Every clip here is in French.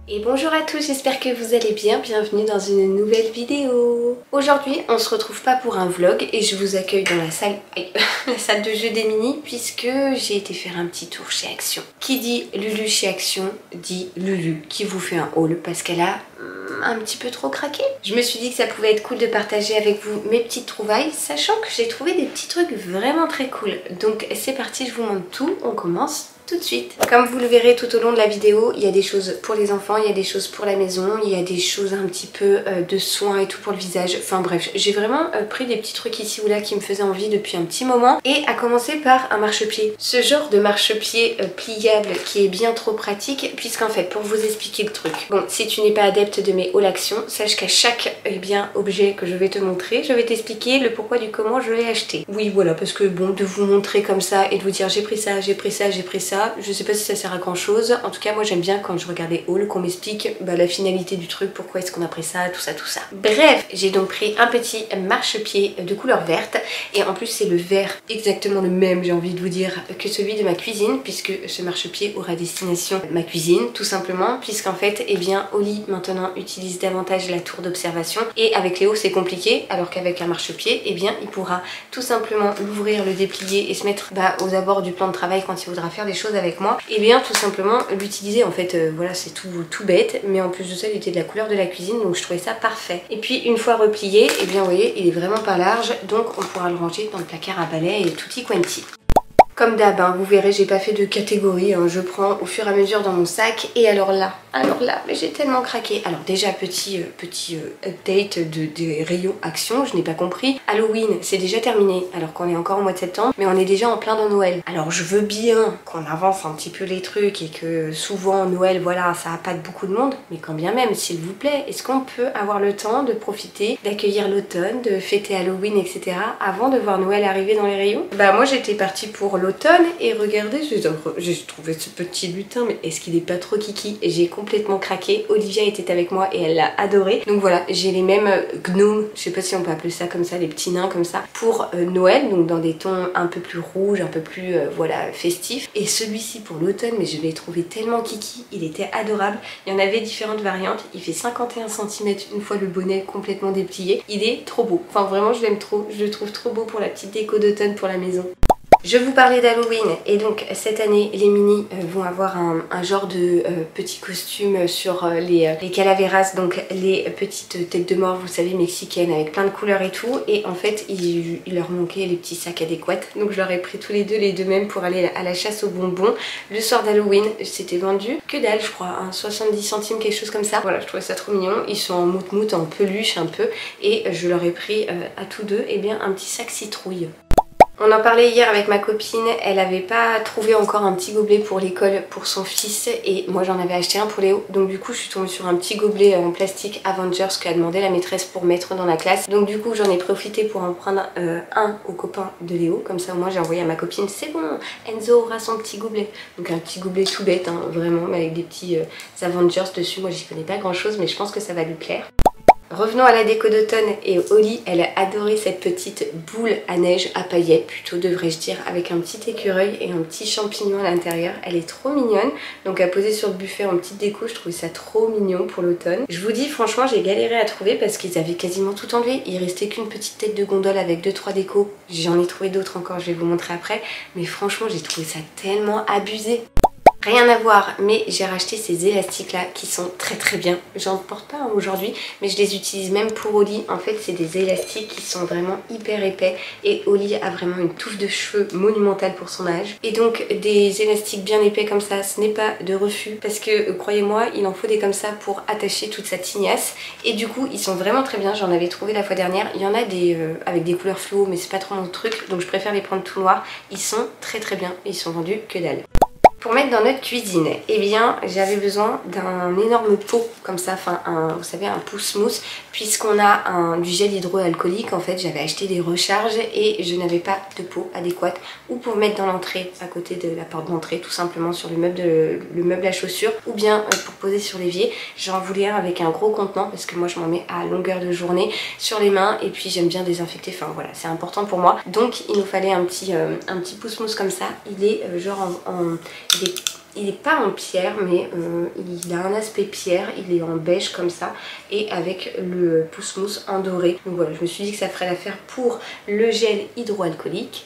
Et bonjour à tous, j'espère que vous allez bien, bienvenue dans une nouvelle vidéo. Aujourd'hui on se retrouve pas pour un vlog et je vous accueille dans la salle, la salle de jeu des mini puisque j'ai été faire un petit tour chez Action. Qui dit Lulu chez Action dit Lulu qui vous fait un haul parce qu'elle a un petit peu trop craqué. Je me suis dit que ça pouvait être cool de partager avec vous mes petites trouvailles, sachant que j'ai trouvé des petits trucs vraiment très cool. Donc c'est parti, je vous montre tout, on commence tout de suite. Comme vous le verrez tout au long de la vidéo, il y a des choses pour les enfants, il y a des choses pour la maison, il y a des choses un petit peu de soins et tout pour le visage. Enfin bref, j'ai vraiment pris des petits trucs ici ou là qui me faisaient envie depuis un petit moment. Et à commencer par un marchepied. Ce genre de marchepied pliable qui est bien trop pratique puisqu'en fait, pour vous expliquer le truc. Bon, si tu n'es pas adepte de mes hauls Action, sache qu'à chaque objet que je vais te montrer, je vais t'expliquer le pourquoi du comment je l'ai acheté. Oui voilà, parce que bon, de vous montrer comme ça et de vous dire j'ai pris ça, j'ai pris ça, j'ai pris ça, je sais pas si ça sert à grand chose. En tout cas moi j'aime bien quand je regarde les hauls qu'on m'explique la finalité du truc, pourquoi est-ce qu'on a pris ça, tout ça tout ça. Bref, j'ai donc pris un petit marchepied de couleur verte et en plus c'est le vert exactement le même, j'ai envie de vous dire, que celui de ma cuisine, puisque ce marchepied aura destination ma cuisine tout simplement, puisqu'en fait Oli maintenant utilise davantage la tour d'observation et avec Léo c'est compliqué, alors qu'avec un marchepied il pourra tout simplement l'ouvrir, le déplier et se mettre aux abords du plan de travail quand il voudra faire des choses avec moi, et bien tout simplement l'utiliser en fait. Voilà, c'est tout bête, mais en plus de ça il était de la couleur de la cuisine, donc je trouvais ça parfait. Et puis une fois replié, vous voyez il est vraiment pas large, donc on pourra le ranger dans le placard à balai et tutti quanti. Comme d'hab, vous verrez, j'ai pas fait de catégorie, je prends au fur et à mesure dans mon sac. Et alors là, mais j'ai tellement craqué. Alors déjà, petit update des rayons Action, je n'ai pas compris. Halloween, c'est déjà terminé, alors qu'on est encore au mois de septembre, mais on est déjà en plein dans Noël. Alors je veux bien qu'on avance un petit peu les trucs et que souvent Noël, voilà, ça appâte beaucoup de monde, mais quand bien même, s'il vous plaît, est-ce qu'on peut avoir le temps de profiter, d'accueillir l'automne, de fêter Halloween, etc. avant de voir Noël arriver dans les rayons? Moi j'étais partie pour l'automne et regardez, j'ai trouvé ce petit lutin, mais est-ce qu'il est pas trop kiki? Et j'ai complètement craqué. Olivia était avec moi et elle l'a adoré. Donc voilà, j'ai les mêmes gnomes, je sais pas si on peut appeler ça comme ça, les petits nains comme ça, pour Noël, donc dans des tons un peu plus rouges, un peu plus voilà, festifs. Et celui-ci pour l'automne, mais je l'ai trouvé tellement kiki, il était adorable. Il y en avait différentes variantes, il fait 51 cm une fois le bonnet complètement déplié. Il est trop beau, enfin vraiment je l'aime trop, je le trouve trop beau pour la petite déco d'automne pour la maison. Je vous parlais d'Halloween et donc cette année les mini vont avoir un genre de petit costume sur les calaveras, donc les petites têtes de mort, vous savez, mexicaines avec plein de couleurs et tout, et en fait il leur manquait les petits sacs adéquats, donc je leur ai pris tous les deux mêmes pour aller à la chasse aux bonbons. Le soir d'Halloween c'était vendu que dalle, je crois, 70 centimes, quelque chose comme ça. Voilà, je trouvais ça trop mignon, ils sont en moute-moute, en peluche un peu, et je leur ai pris à tous deux un petit sac citrouille. On en parlait hier avec ma copine, elle avait pas trouvé encore un petit gobelet pour l'école pour son fils et moi j'en avais acheté un pour Léo, donc du coup je suis tombée sur un petit gobelet en plastique Avengers qu'a demandé la maîtresse pour mettre dans la classe, donc du coup j'en ai profité pour en prendre un au copain de Léo, comme ça moi j'ai envoyé à ma copine, c'est bon, Enzo aura son petit gobelet. Donc un petit gobelet tout bête, vraiment, mais avec des petits Avengers dessus. Moi j'y connais pas grand chose mais je pense que ça va lui plaire. Revenons à la déco d'automne et Oli, elle a adoré cette petite boule à neige, à paillettes plutôt devrais-je dire, avec un petit écureuil et un petit champignon à l'intérieur. Elle est trop mignonne, donc à poser sur le buffet en petite déco, je trouvais ça trop mignon pour l'automne. Je vous dis franchement j'ai galéré à trouver parce qu'ils avaient quasiment tout enlevé, il restait qu'une petite tête de gondole avec 2-3 décos. J'en ai trouvé d'autres encore, je vais vous montrer après, mais franchement j'ai trouvé ça tellement abusé. Rien à voir, mais j'ai racheté ces élastiques là qui sont très bien. J'en porte pas aujourd'hui, mais je les utilise même pour Oli. En fait c'est des élastiques qui sont vraiment hyper épais et Oli a vraiment une touffe de cheveux monumentale pour son âge. Et donc des élastiques bien épais comme ça, ce n'est pas de refus parce que croyez-moi, il en faut des comme ça pour attacher toute sa tignasse. Et du coup ils sont vraiment très bien, j'en avais trouvé la fois dernière. Il y en a des avec des couleurs fluo mais c'est pas trop mon truc, donc je préfère les prendre tout noirs. Ils sont très bien et ils sont vendus que dalle. Pour mettre dans notre cuisine, j'avais besoin d'un énorme pot comme ça, enfin vous savez, un pouce-mousse, puisqu'on a du gel hydroalcoolique. En fait j'avais acheté des recharges et je n'avais pas de pot adéquate, ou pour mettre dans l'entrée, à côté de la porte d'entrée, tout simplement sur le meuble à chaussures, ou bien pour poser sur l'évier. J'en voulais un avec un gros contenant parce que moi je m'en mets à longueur de journée sur les mains et puis j'aime bien désinfecter, enfin voilà, c'est important pour moi. Donc il nous fallait un petit pouce-mousse comme ça. Il est genre il est Il n'est pas en pierre mais il a un aspect pierre, il est en beige comme ça et avec le pousse-mousse en doré. Donc voilà, je me suis dit que ça ferait l'affaire pour le gel hydroalcoolique.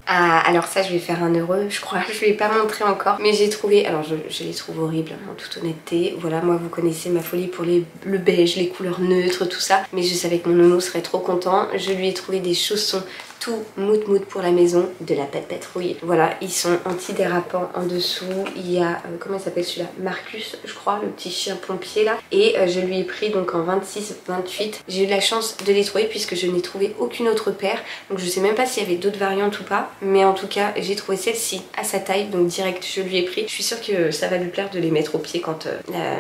Ah, alors ça je vais faire un heureux je crois, je ne vais pas montrer encore mais j'ai trouvé, alors je les trouve horribles en toute honnêteté. Voilà, moi vous connaissez ma folie pour le beige, les couleurs neutres, tout ça, mais je savais que mon nounou serait trop content. Je lui ai trouvé des chaussons tout mout pour la maison, de la patrouille. Voilà, ils sont antidérapants en dessous. Il y a, comment il s'appelle celui-là, Marcus je crois, le petit chien pompier là. Et je lui ai pris donc en 26-28. J'ai eu la chance de les trouver puisque je n'ai trouvé aucune autre paire. Donc je sais même pas s'il y avait d'autres variantes ou pas. Mais en tout cas, j'ai trouvé celle-ci à sa taille. Donc direct, je lui ai pris. Je suis sûre que ça va lui plaire de les mettre au pied quand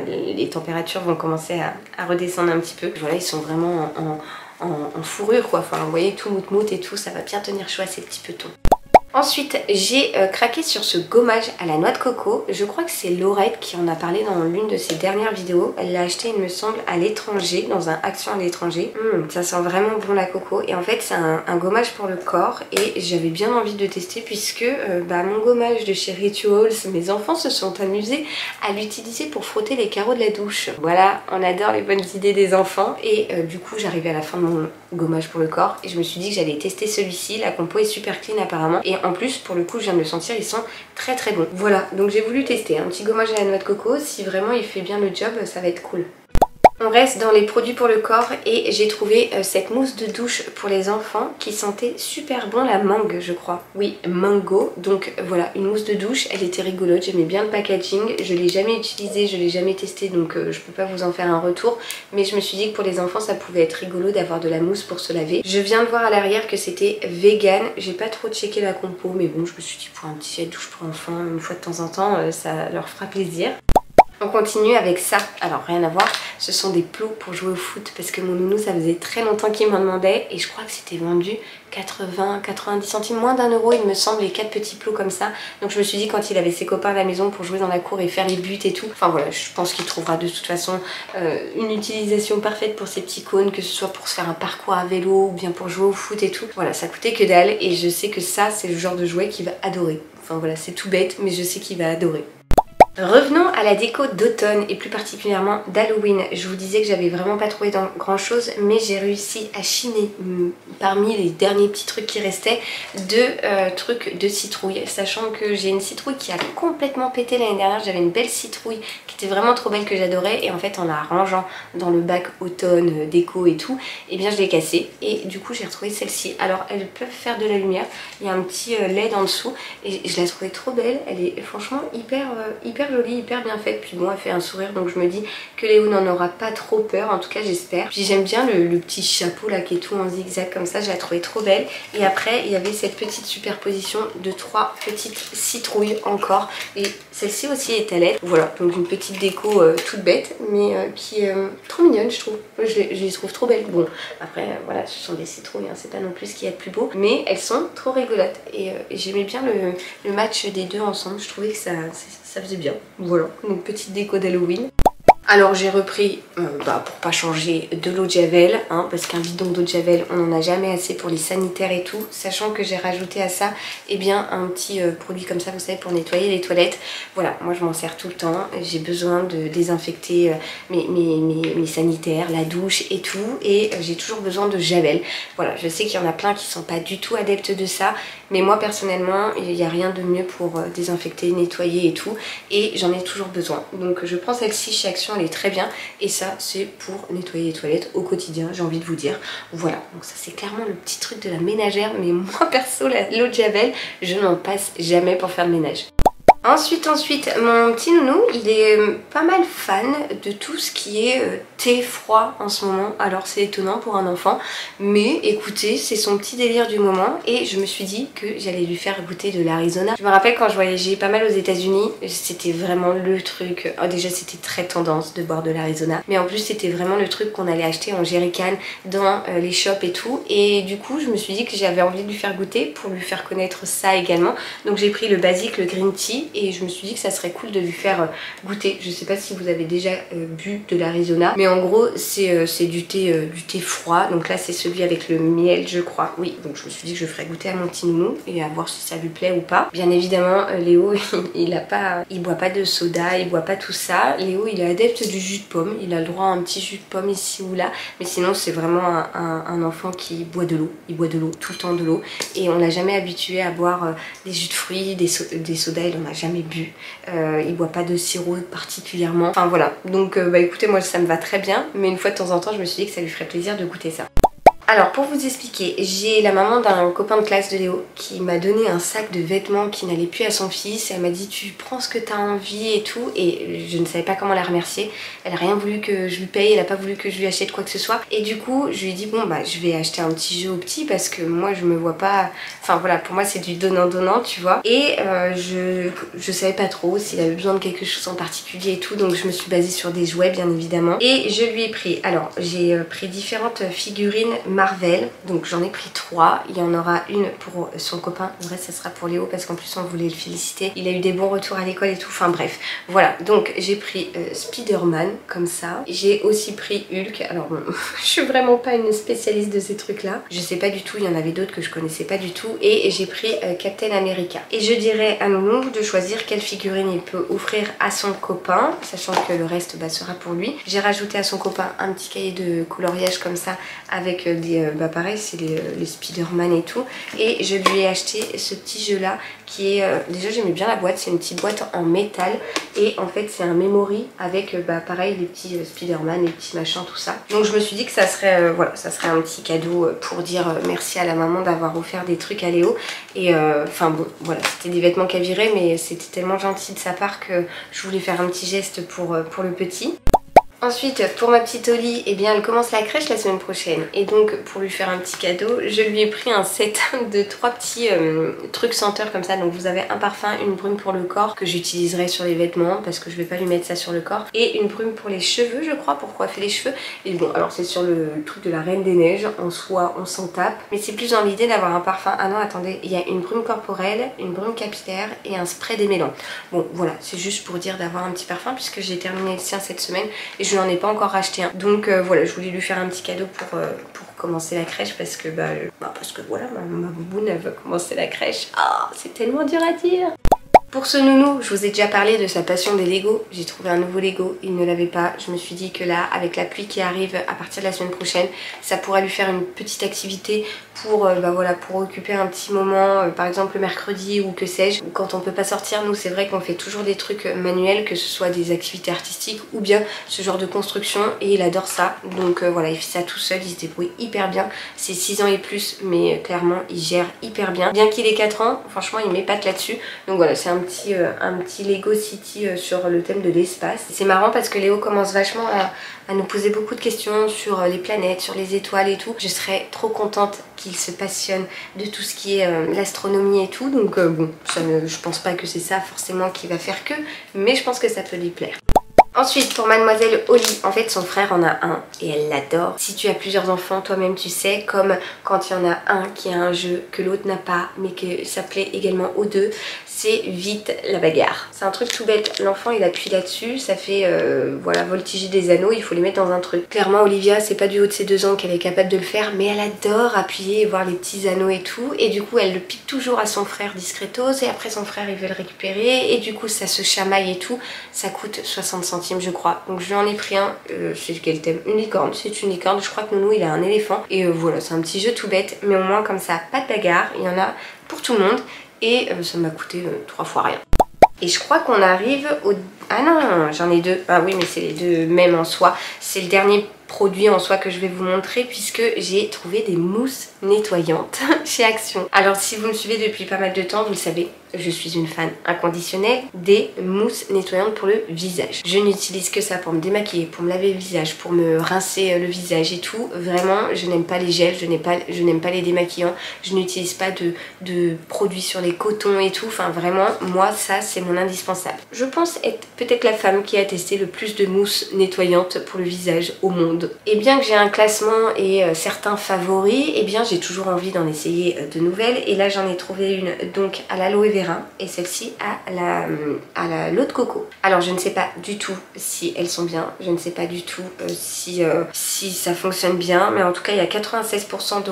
les températures vont commencer à redescendre un petit peu. Voilà, ils sont vraiment en fourrure quoi, enfin vous voyez tout mout et tout, ça va bien tenir chaud à ces petits petons. Ensuite j'ai craqué sur ce gommage à la noix de coco. Je crois que c'est Laurette qui en a parlé dans l'une de ses dernières vidéos. Elle l'a acheté il me semble à l'étranger, dans un Action à l'étranger. Ça sent vraiment bon la coco et en fait c'est un gommage pour le corps et j'avais bien envie de tester puisque mon gommage de chez Rituals, mes enfants se sont amusés à l'utiliser pour frotter les carreaux de la douche. Voilà, on adore les bonnes idées des enfants et du coup j'arrivais à la fin de mon gommage pour le corps et je me suis dit que j'allais tester celui-ci. La compo est super clean apparemment et en plus pour le coup je viens de le sentir, ils sont très bons. Voilà, donc j'ai voulu tester un petit gommage à la noix de coco. Si vraiment il fait bien le job, ça va être cool. On reste dans les produits pour le corps et j'ai trouvé cette mousse de douche pour les enfants qui sentait super bon, la mangue je crois. Oui, mango. Donc voilà, une mousse de douche, elle était rigolote, j'aimais bien le packaging. Je l'ai jamais utilisée, je l'ai jamais testée donc je peux pas vous en faire un retour. Mais je me suis dit que pour les enfants ça pouvait être rigolo d'avoir de la mousse pour se laver. Je viens de voir à l'arrière que c'était vegan. J'ai pas trop checké la compo mais bon je me suis dit pour un petit set douche pour enfants une fois de temps en temps ça leur fera plaisir. On continue avec ça, alors rien à voir, ce sont des plots pour jouer au foot parce que mon nounou ça faisait très longtemps qu'il m'en demandait et je crois que c'était vendu 80-90 centimes, moins d'1 € il me semble, les 4 petits plots comme ça. Donc je me suis dit quand il avait ses copains à la maison pour jouer dans la cour et faire les buts et tout, enfin voilà, je pense qu'il trouvera de toute façon une utilisation parfaite pour ces petits cônes, que ce soit pour se faire un parcours à vélo ou bien pour jouer au foot et tout. Voilà, ça coûtait que dalle et je sais que ça c'est le genre de jouet qu'il va adorer. Enfin voilà, c'est tout bête mais je sais qu'il va adorer. Revenons à la déco d'automne et plus particulièrement d'Halloween. Je vous disais que j'avais vraiment pas trouvé grand chose mais j'ai réussi à chiner parmi les derniers petits trucs qui restaient de trucs de citrouille, sachant que j'ai une citrouille qui a complètement pété l'année dernière. J'avais une belle citrouille qui était vraiment trop belle que j'adorais et en fait en la rangeant dans le bac automne déco et tout, et bien je l'ai cassée et du coup j'ai retrouvé celle-ci. Alors elles peuvent faire de la lumière, il y a un petit LED en dessous et je la trouvais trop belle. Elle est franchement hyper jolie, hyper bien faite, puis bon elle fait un sourire donc je me dis que Léo n'en aura pas trop peur, en tout cas j'espère. Puis j'aime bien le petit chapeau là qui est tout en zigzag comme ça, je la trouvais trop belle. Et après il y avait cette petite superposition de 3 petites citrouilles encore et celle-ci aussi est à LED. Voilà, donc une petite déco toute bête mais qui est trop mignonne je trouve. Je les trouve trop belles. Bon après voilà, ce sont des citrouilles, hein, c'est pas non plus ce qu'il y a de plus beau, mais elles sont trop rigolotes et j'aimais bien le match des deux ensemble, je trouvais que ça faisait bien. Voilà, une petite déco d'Halloween. Alors j'ai repris, pour pas changer, de l'eau de javel, hein, parce qu'un bidon d'eau de javel, on n'en a jamais assez pour les sanitaires et tout, sachant que j'ai rajouté à ça un petit produit comme ça, vous savez, pour nettoyer les toilettes. Voilà, moi je m'en sers tout le temps, j'ai besoin de désinfecter mes sanitaires, la douche et tout, et j'ai toujours besoin de javel. Voilà, je sais qu'il y en a plein qui sont pas du tout adeptes de ça, mais moi personnellement, il n'y a rien de mieux pour désinfecter, nettoyer et tout, et j'en ai toujours besoin. Donc je prends celle-ci chez Action, elle est très bien et ça c'est pour nettoyer les toilettes au quotidien, j'ai envie de vous dire. Voilà, donc ça c'est clairement le petit truc de la ménagère, mais moi perso l'eau de javel je n'en passe jamais pour faire le ménage. Ensuite, mon petit nounou, il est pas mal fan de tout ce qui est thé froid en ce moment. Alors c'est étonnant pour un enfant, mais écoutez, c'est son petit délire du moment et je me suis dit que j'allais lui faire goûter de l'Arizona. Je me rappelle quand je voyageais pas mal aux États-Unis, c'était vraiment le truc. Oh, déjà c'était très tendance de boire de l'Arizona, mais en plus c'était vraiment le truc qu'on allait acheter en jerrycan dans les shops et tout. Et du coup, je me suis dit que j'avais envie de lui faire goûter pour lui faire connaître ça également. Donc j'ai pris le basique, le green tea. et je me suis dit que ça serait cool de lui faire goûter. Je sais pas si vous avez déjà bu de l'Arizona, mais en gros c'est du thé froid. Donc là c'est celui avec le miel je crois. Oui, donc je me suis dit que je ferais goûter à mon petit nounou et à voir si ça lui plaît ou pas. Bien évidemment Léo il boit pas de soda, il boit pas tout ça. Léo il est adepte du jus de pomme, il a le droit à un petit jus de pomme ici ou là, mais sinon c'est vraiment un enfant qui boit de l'eau. Il boit de l'eau, tout le temps de l'eau, et on l'a jamais habitué à boire des jus de fruits, des sodas, il en a jamais bu. Il boit pas de sirop particulièrement. Enfin voilà, donc bah écoutez, moi ça me va très bien, mais une fois de temps en temps je me suis dit que ça lui ferait plaisir de goûter ça. Alors pour vous expliquer, j'ai la maman d'un copain de classe de Léo qui m'a donné un sac de vêtements qui n'allait plus à son fils. Elle m'a dit tu prends ce que tu as envie et tout, et je ne savais pas comment la remercier. Elle a rien voulu que je lui paye, elle a pas voulu que je lui achète quoi que ce soit, et du coup je lui ai dit bon bah je vais acheter un petit jeu au petit parce que moi je me vois pas, enfin voilà, pour moi c'est du donnant-donnant tu vois, et je savais pas trop s'il avait besoin de quelque chose en particulier et tout, donc je me suis basée sur des jouets bien évidemment, et je lui ai pris, alors j'ai pris différentes figurines Marvel, donc j'en ai pris 3. Il y en aura une pour son copain, le reste ça sera pour Léo parce qu'en plus on voulait le féliciter, il a eu des bons retours à l'école et tout, enfin bref voilà. Donc j'ai pris Spider-Man comme ça, j'ai aussi pris Hulk. Alors bon, je suis vraiment pas une spécialiste de ces trucs là, je sais pas du tout, il y en avait d'autres que je connaissais pas du tout, et j'ai pris Captain America. Et je dirais à Nounou de choisir quelle figurine il peut offrir à son copain, sachant que le reste sera pour lui. J'ai rajouté à son copain un petit cahier de coloriage comme ça avec pareil c'est les Spider-Man et tout, et je lui ai acheté ce petit jeu là qui est déjà j'aimais bien la boîte, c'est une petite boîte en métal, et en fait c'est un memory avec pareil les petits Spider-Man, les petits machins, tout ça. Donc je me suis dit que ça serait voilà, ça serait un petit cadeau pour dire merci à la maman d'avoir offert des trucs à Léo, et enfin bon voilà, c'était des vêtements qu'elle virait, mais c'était tellement gentil de sa part que je voulais faire un petit geste pour le petit. Ensuite, pour ma petite Oli, eh bien elle commence la crèche la semaine prochaine, et donc pour lui faire un petit cadeau, je lui ai pris un set de 3 petits trucs senteurs comme ça. Donc vous avez un parfum, une brume pour le corps que j'utiliserai sur les vêtements parce que je vais pas lui mettre ça sur le corps, et une brume pour les cheveux je crois, pour coiffer les cheveux. Et bon alors c'est sur le truc de la Reine des Neiges, en soi on s'en tape, mais c'est plus dans l'idée d'avoir un parfum. Ah non attendez, il y a une brume corporelle, une brume capillaire et un spray démêlant. Bon voilà, c'est juste pour dire d'avoir un petit parfum puisque j'ai terminé le sien cette semaine et je n'en ai pas encore racheté un. Donc voilà, je voulais lui faire un petit cadeau pour commencer la crèche parce que parce que voilà, ma bouboune elle veut commencer la crèche. Ah, c'est tellement dur à dire. Pour ce nounou, je vous ai déjà parlé de sa passion des Lego. J'ai trouvé un nouveau Lego, il ne l'avait pas. Je me suis dit que là, avec la pluie qui arrive à partir de la semaine prochaine, ça pourrait lui faire une petite activité pour, voilà, pour occuper un petit moment, par exemple le mercredi ou que sais-je. Quand on peut pas sortir, nous c'est vrai qu'on fait toujours des trucs manuels, que ce soit des activités artistiques ou bien ce genre de construction, et il adore ça. Donc voilà, il fait ça tout seul, il se débrouille hyper bien. C'est 6 ans et plus, mais clairement il gère hyper bien. Bien qu'il ait 4 ans, franchement il m'épate là-dessus. Donc voilà, c'est un petit Lego City sur le thème de l'espace. C'est marrant parce que Léo commence vachement à nous poser beaucoup de questions sur les planètes, sur les étoiles et tout. Je serais trop contente qu'il se passionne de tout ce qui est l'astronomie et tout. Donc bon, je pense pas que c'est ça forcément qui va faire que, mais je pense que ça peut lui plaire. Ensuite, pour mademoiselle Oli, en fait son frère en a un et elle l'adore. Si tu as plusieurs enfants, toi-même tu sais, comme quand il y en a un qui a un jeu que l'autre n'a pas, mais que ça plaît également aux deux, c'est vite la bagarre. C'est un truc tout bête, l'enfant il appuie là-dessus, ça fait voilà, voltiger des anneaux, il faut les mettre dans un truc. Clairement Olivia, c'est pas du haut de ses 2 ans qu'elle est capable de le faire, mais elle adore appuyer et voir les petits anneaux et tout, et du coup elle le pique toujours à son frère discretos, et après son frère il veut le récupérer, et du coup ça se chamaille et tout. Ça coûte 60 centimes je crois, donc je lui en ai pris un, c'est quel thème? Une licorne, c'est une licorne. Je crois que Nounou il a un éléphant, et voilà, c'est un petit jeu tout bête, mais au moins comme ça, pas de bagarre, il y en a pour tout le monde, et ça m'a coûté 3 fois rien. Et je crois qu'on arrive au... Ah non, j'en ai 2. Ah oui, mais c'est les 2 mêmes en soi. C'est le dernier produit en soi que je vais vous montrer puisque j'ai trouvé des mousses nettoyantes chez Action. Alors si vous me suivez depuis pas mal de temps, vous le savez, je suis une fan inconditionnelle des mousses nettoyantes pour le visage. Je n'utilise que ça pour me démaquiller, pour me laver le visage, pour me rincer le visage et tout. Vraiment, je n'aime pas les gels, je n'aime pas les démaquillants, je n'utilise pas de produits sur les cotons et tout. Enfin vraiment, moi ça c'est mon indispensable. Je pense être peut-être la femme qui a testé le plus de mousses nettoyantes pour le visage au monde. Et bien que j'ai un classement et certains favoris, et bien j'ai toujours envie d'en essayer de nouvelles. Et là j'en ai trouvé une donc à l'aloe vera vert et celle-ci à l'eau de coco. Alors je ne sais pas du tout si elles sont bien, je ne sais pas du tout si ça fonctionne bien, mais en tout cas il y a 96%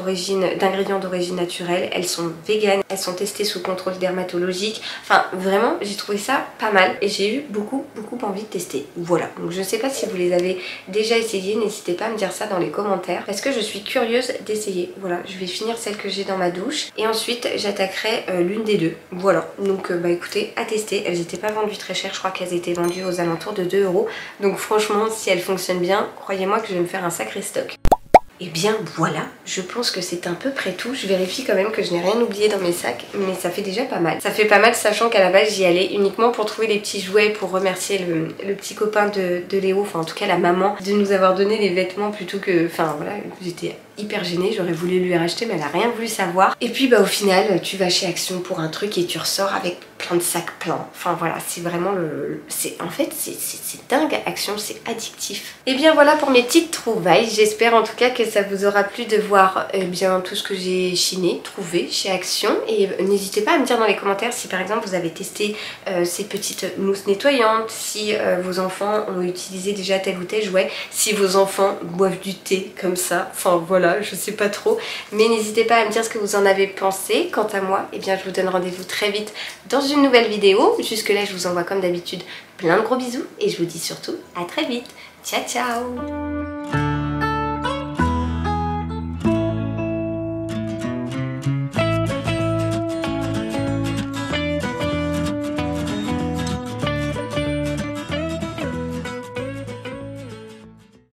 d'ingrédients d'origine naturelle, elles sont véganes, elles sont testées sous contrôle dermatologique, enfin vraiment j'ai trouvé ça pas mal et j'ai eu beaucoup envie de tester. Voilà, donc je ne sais pas si vous les avez déjà essayées, n'hésitez pas à me dire ça dans les commentaires parce que je suis curieuse d'essayer. Voilà, je vais finir celle que j'ai dans ma douche et ensuite j'attaquerai l'une des deux. Voilà, donc bah écoutez, à tester. Elles n'étaient pas vendues très cher, je crois qu'elles étaient vendues aux alentours de 2 €. Donc franchement, si elles fonctionnent bien, croyez-moi que je vais me faire un sacré stock. Et bien voilà, je pense que c'est à peu près tout. Je vérifie quand même que je n'ai rien oublié dans mes sacs, mais ça fait déjà pas mal. Ça fait pas mal sachant qu'à la base j'y allais uniquement pour trouver les petits jouets, pour remercier le petit copain de Léo, enfin en tout cas la maman, de nous avoir donné les vêtements plutôt que... Enfin voilà, j'étais hyper gênée, j'aurais voulu lui racheter mais elle a rien voulu savoir. Et puis bah au final, tu vas chez Action pour un truc et tu ressors avec plein de sacs pleins. Enfin voilà, c'est vraiment en fait c'est dingue, Action, c'est addictif. Et bien voilà pour mes petites trouvailles. J'espère en tout cas que ça vous aura plu de voir bien tout ce que j'ai chiné, trouvé chez Action. Et n'hésitez pas à me dire dans les commentaires si par exemple vous avez testé ces petites mousses nettoyantes, si vos enfants ont utilisé déjà tel ou tel jouet, si vos enfants boivent du thé comme ça. Enfin voilà, je sais pas trop. Mais n'hésitez pas à me dire ce que vous en avez pensé. Quant à moi, eh bien je vous donne rendez-vous très vite dans une nouvelle vidéo. Jusque là je vous envoie comme d'habitude plein de gros bisous et je vous dis surtout à très vite. Ciao ciao.